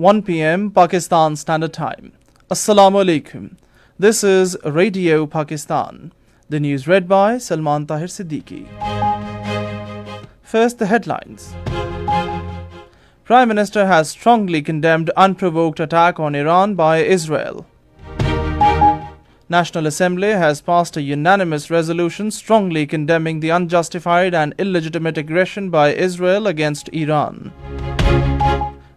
1 p.m. Pakistan Standard Time. Assalamu alaikum. This is Radio Pakistan. The news read by Salman Tahir Siddiqui. First, the headlines. Prime Minister has strongly condemned unprovoked attack on Iran by Israel. National Assembly has passed a unanimous resolution strongly condemning the unjustified and illegitimate aggression by Israel against Iran.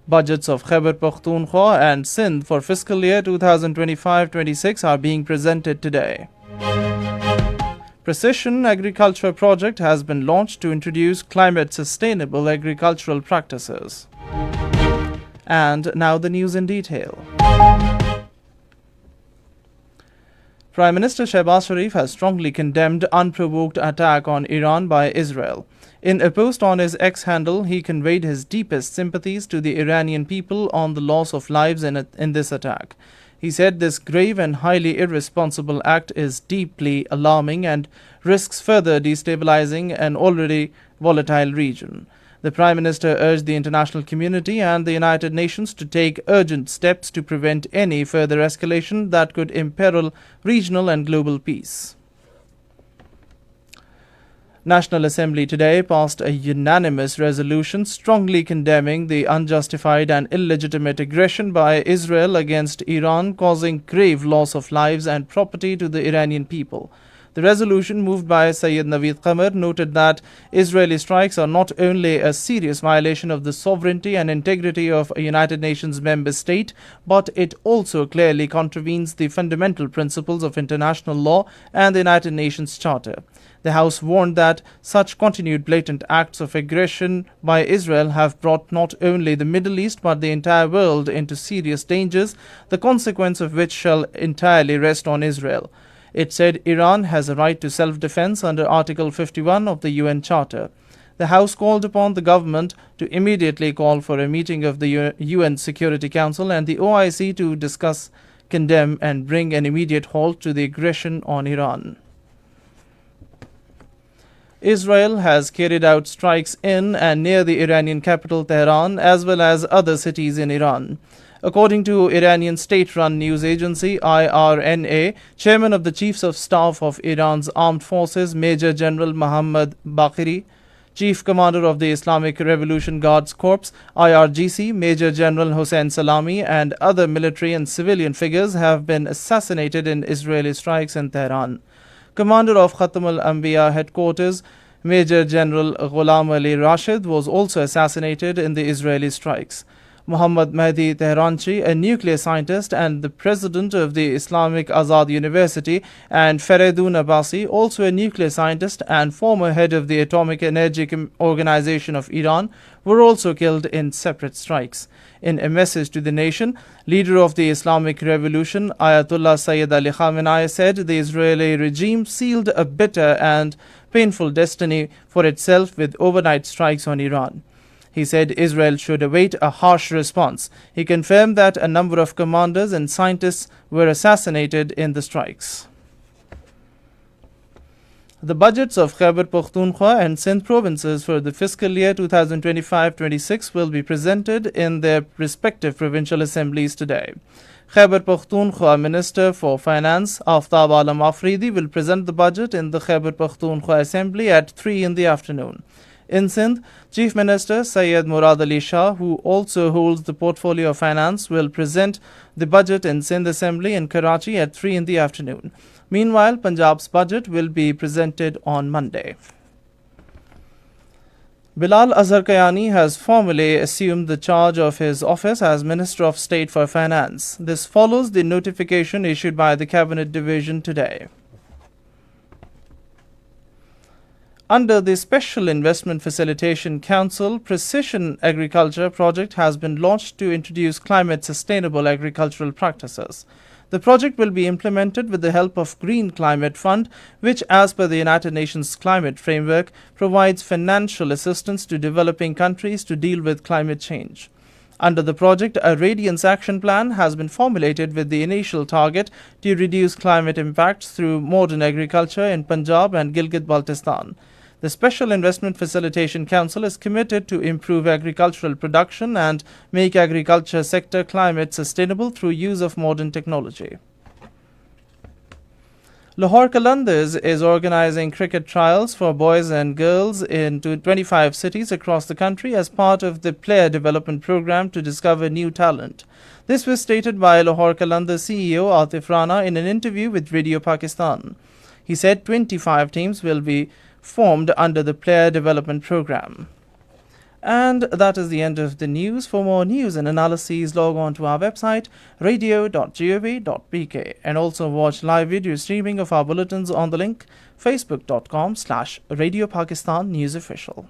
Budgets of Khyber Pakhtunkhwa and Sindh for fiscal year 2025-26 are being presented today. Precision Agriculture Project has been launched to introduce climate-sustainable agricultural practices. And now the news in detail. Prime Minister Shahbaz Sharif has strongly condemned unprovoked attack on Iran by Israel. In a post on his X handle, he conveyed his deepest sympathies to the Iranian people on the loss of lives in this attack. He said this grave and highly irresponsible act is deeply alarming and risks further destabilizing an already volatile region. The Prime Minister urged the international community and the United Nations to take urgent steps to prevent any further escalation that could imperil regional and global peace. National Assembly today passed a unanimous resolution strongly condemning the unjustified and illegitimate aggression by Israel against Iran, causing grave loss of lives and property to the Iranian people. The resolution, moved by Sayyid Naveed Qamar, noted that Israeli strikes are not only a serious violation of the sovereignty and integrity of a United Nations member state, but it also clearly contravenes the fundamental principles of international law and the United Nations Charter. The House warned that such continued blatant acts of aggression by Israel have brought not only the Middle East but the entire world into serious dangers, the consequence of which shall entirely rest on Israel. It said Iran has a right to self-defense under Article 51 of the UN Charter. The House called upon the government to immediately call for a meeting of the UN Security Council and the OIC to discuss, condemn and bring an immediate halt to the aggression on Iran. Israel has carried out strikes in and near the Iranian capital Tehran as well as other cities in Iran. According to Iranian state-run news agency IRNA, Chairman of the Chiefs of Staff of Iran's Armed Forces, Major General Mohammad Baqiri, Chief Commander of the Islamic Revolution Guards Corps, IRGC, Major General Hossein Salami, and other military and civilian figures have been assassinated in Israeli strikes in Tehran. Commander of Khatam al-Anbiya headquarters, Major General Ghulam Ali Rashid, was also assassinated in the Israeli strikes. Muhammad Mahdi Tehranchi, a nuclear scientist and the president of the Islamic Azad University, and Faridun Abbasi, also a nuclear scientist and former head of the Atomic Energy Organization of Iran, were also killed in separate strikes. In a message to the nation, leader of the Islamic Revolution, Ayatollah Sayyid Ali Khamenei, said the Israeli regime sealed a bitter and painful destiny for itself with overnight strikes on Iran. He said Israel should await a harsh response. He confirmed that a number of commanders and scientists were assassinated in the strikes. The budgets of Khyber Pakhtunkhwa and Sindh provinces for the fiscal year 2025-26 will be presented in their respective provincial assemblies today. Khyber Pakhtunkhwa Minister for Finance Aftab Alam Afridi will present the budget in the Khyber Pakhtunkhwa Assembly at 3 in the afternoon. In Sindh, Chief Minister Syed Murad Ali Shah, who also holds the portfolio of finance, will present the budget in Sindh Assembly in Karachi at 3 in the afternoon. Meanwhile, Punjab's budget will be presented on Monday. Bilal Azhar Kayani has formally assumed the charge of his office as Minister of State for Finance. This follows the notification issued by the Cabinet Division today. Under the Special Investment Facilitation Council, Precision Agriculture Project has been launched to introduce climate-sustainable agricultural practices. The project will be implemented with the help of Green Climate Fund, which, as per the United Nations Climate Framework, provides financial assistance to developing countries to deal with climate change. Under the project, a Radiance Action Plan has been formulated with the initial target to reduce climate impacts through modern agriculture in Punjab and Gilgit-Baltistan. The Special Investment Facilitation Council is committed to improve agricultural production and make agriculture sector climate sustainable through use of modern technology. Lahore Qalandars is organizing cricket trials for boys and girls in 25 cities across the country as part of the player development program to discover new talent. This was stated by Lahore Qalandars CEO Atif Rana in an interview with Radio Pakistan. He said 25 teams will be formed under the player development program. And that is the end of the news. For more news and analyses, log on to our website radio.gov.pk and also watch live video streaming of our bulletins on the link facebook.com/Radio Pakistan News Official.